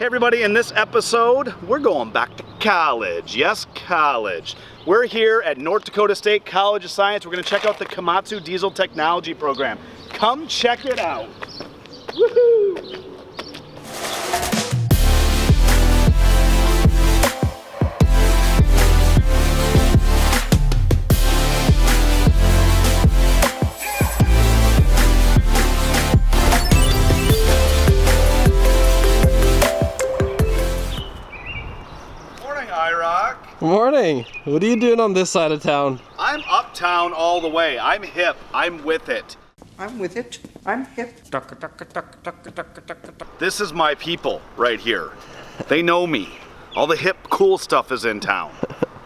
everybody, in this episode, we're going back to college. Yes, college. We're here at North Dakota State College of Science. We're gonna check out the Komatsu Diesel Technology program. Come check it out. Woohoo! Good morning. What are you doing on this side of town? I'm uptown all the way. I'm hip. I'm with it. I'm with it. I'm hip. This is my people right here. They know me. All the hip, cool stuff is in town.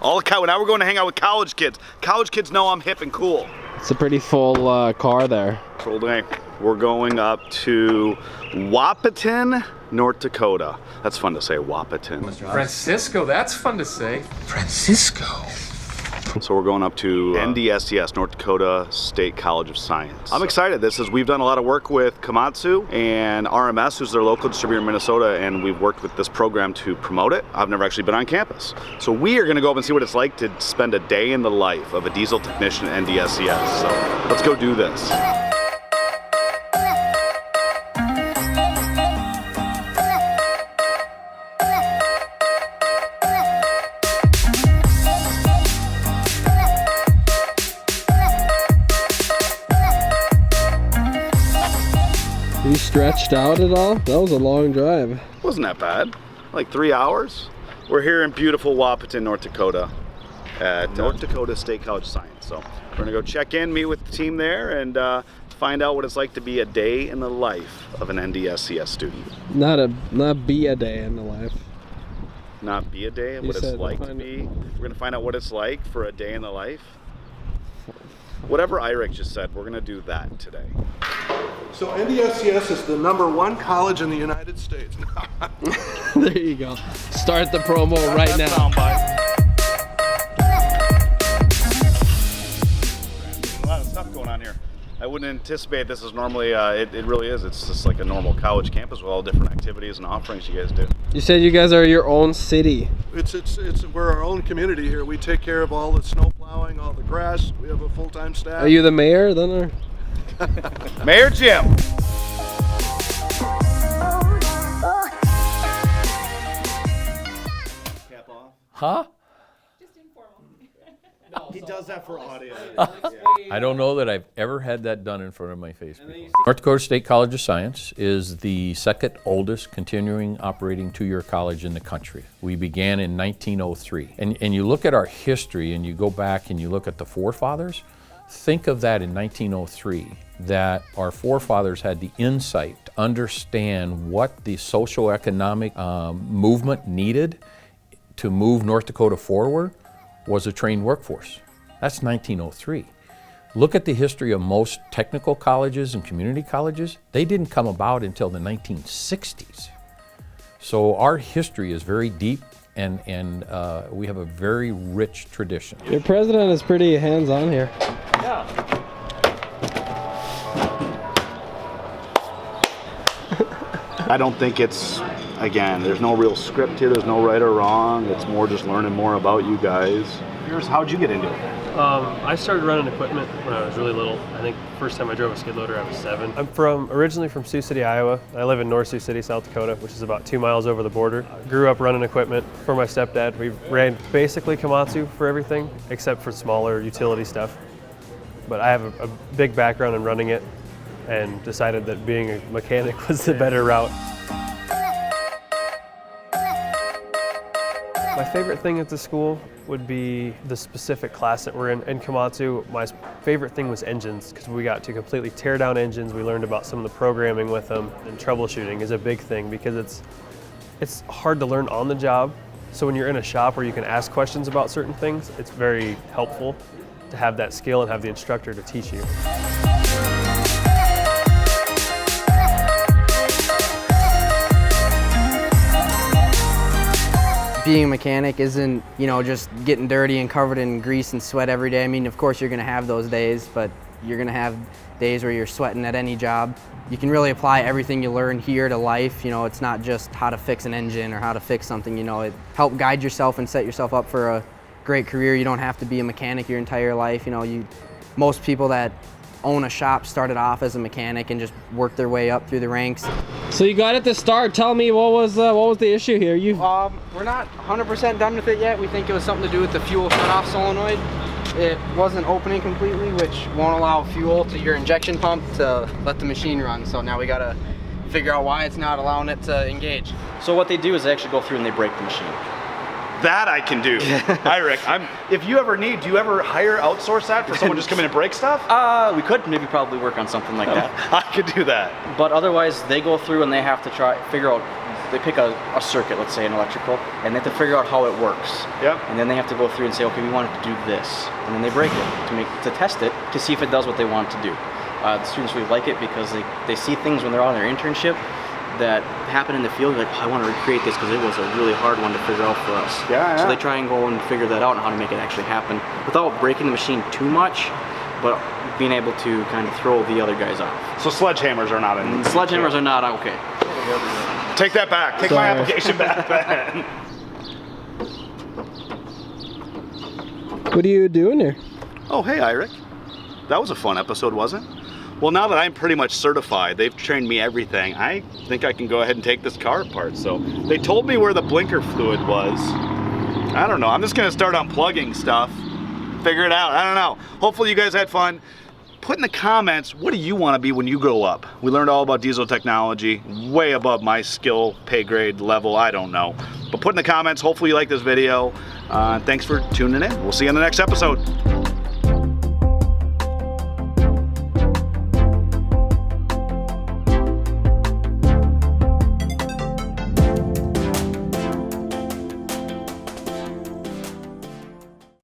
Now we're going to hang out with college kids. College kids know I'm hip and cool. It's a pretty full car there. Full day. We're going up to Wahpeton, North Dakota. That's fun to say, Wahpeton. Francisco, that's fun to say. Francisco. So we're going up to NDSCS, North Dakota State College of Science. I'm excited. We've done a lot of work with Komatsu and RMS, who's their local distributor in Minnesota, and we've worked with this program to promote it. I've never actually been on campus. So we are gonna go up and see what it's like to spend a day in the life of a diesel technician at NDSCS. So let's go do this. You stretched out at all? That was a long drive. Wasn't that bad. Like 3 hours. We're here in beautiful Wahpeton, North Dakota at North Dakota State College of Science. So we're gonna go check in, meet with the team there, and find out what it's like to be a day in the life of an NDSCS student. Not be a day in the life. Not be a day, what it's like to be. We're gonna find out what it's like for a day in the life. Whatever Orig just said, we're gonna do that today. So NDSCS is the #1 college in the United States. There you go. Start the promo right now. A lot of stuff going on here. I wouldn't anticipate this is normally, it really is. It's just like a normal college campus with all different activities and offerings you guys do. You said you guys are your own city. We're our own community here. We take care of all the snow plowing, all the grass. We have a full-time staff. Are you the mayor then, or? Mayor Jim. Cap off. Huh? Just informal. He does that for audio. I don't know that I've ever had that done in front of my face before. North Dakota State College of Science is the second oldest continuing operating two-year college in the country. We began in 1903. And you look at our history and you go back and you look at the forefathers, think of that in 1903, that our forefathers had the insight to understand what the socioeconomic movement needed to move North Dakota forward was a trained workforce. That's 1903. Look at the history of most technical colleges and community colleges. They didn't come about until the 1960s. So our history is very deep and we have a very rich tradition. Your president is pretty hands-on here. Yeah. I don't think again, there's no real script here, there's no right or wrong. It's more just learning more about you guys. How'd you get into it? I started running equipment when I was really little. I think first time I drove a skid loader I was 7. I'm originally from Sioux City, Iowa. I live in North Sioux City, South Dakota, which is about 2 miles over the border. I grew up running equipment for my stepdad. We ran basically Komatsu for everything, except for smaller utility stuff. But I have a big background in running it and decided that being a mechanic was the better route. My favorite thing at the school would be the specific class that we're in Komatsu. My favorite thing was engines, because we got to completely tear down engines. We learned about some of the programming with them, and troubleshooting is a big thing because it's hard to learn on the job. So when you're in a shop where you can ask questions about certain things, it's very helpful to have that skill and have the instructor to teach you. Being a mechanic isn't, just getting dirty and covered in grease and sweat every day. I mean, of course you're gonna have those days, but you're gonna have days where you're sweating at any job. you can really apply everything you learn here to life. You know, it's not just how to fix an engine or how to fix something, you know, it help guide yourself and set yourself up for a great career. You don't have to be a mechanic your entire life. You know, most people that own a shop started off as a mechanic and just worked their way up through the ranks. So you got it to start. Tell me, what was the issue here? We're not 100% done with it yet. We think it was something to do with the fuel shutoff solenoid. It wasn't opening completely, which won't allow fuel to your injection pump to let the machine run. So now we gotta figure out why it's not allowing it to engage. So what they do is they actually go through and they break the machine. That I can do. Hi, Rick. If you ever need, do you ever outsource that for someone just come in and break stuff? We could maybe probably work on something like that. I could do that. But otherwise, they go through and they have to figure out, they pick a circuit, let's say an electrical, and they have to figure out how it works. Yep. And then they have to go through and say, okay, we want it to do this. And then they break it to test it, to see if it does what they want it to do. The students really like it because they see things when they're on their internship that happen in the field, like, oh, I want to recreate this because it was a really hard one to figure out for us. Yeah. So they try and go and figure that out and how to make it actually happen without breaking the machine too much, but being able to kind of throw the other guys off. So sledgehammers are not in. Sledgehammers are not okay. Take that back. Take my application back then. What are you doing here? Oh, hey, Eric. That was a fun episode, wasn't it? Well, now that I'm pretty much certified, they've trained me everything, I think I can go ahead and take this car apart. So they told me where the blinker fluid was. I don't know. I'm just going to start unplugging stuff. Figure it out. I don't know. Hopefully you guys had fun. Put in the comments, what do you want to be when you grow up? We learned all about diesel technology, way above my skill, pay grade level, I don't know. But put in the comments, hopefully you like this video. Thanks for tuning in. We'll see you in the next episode.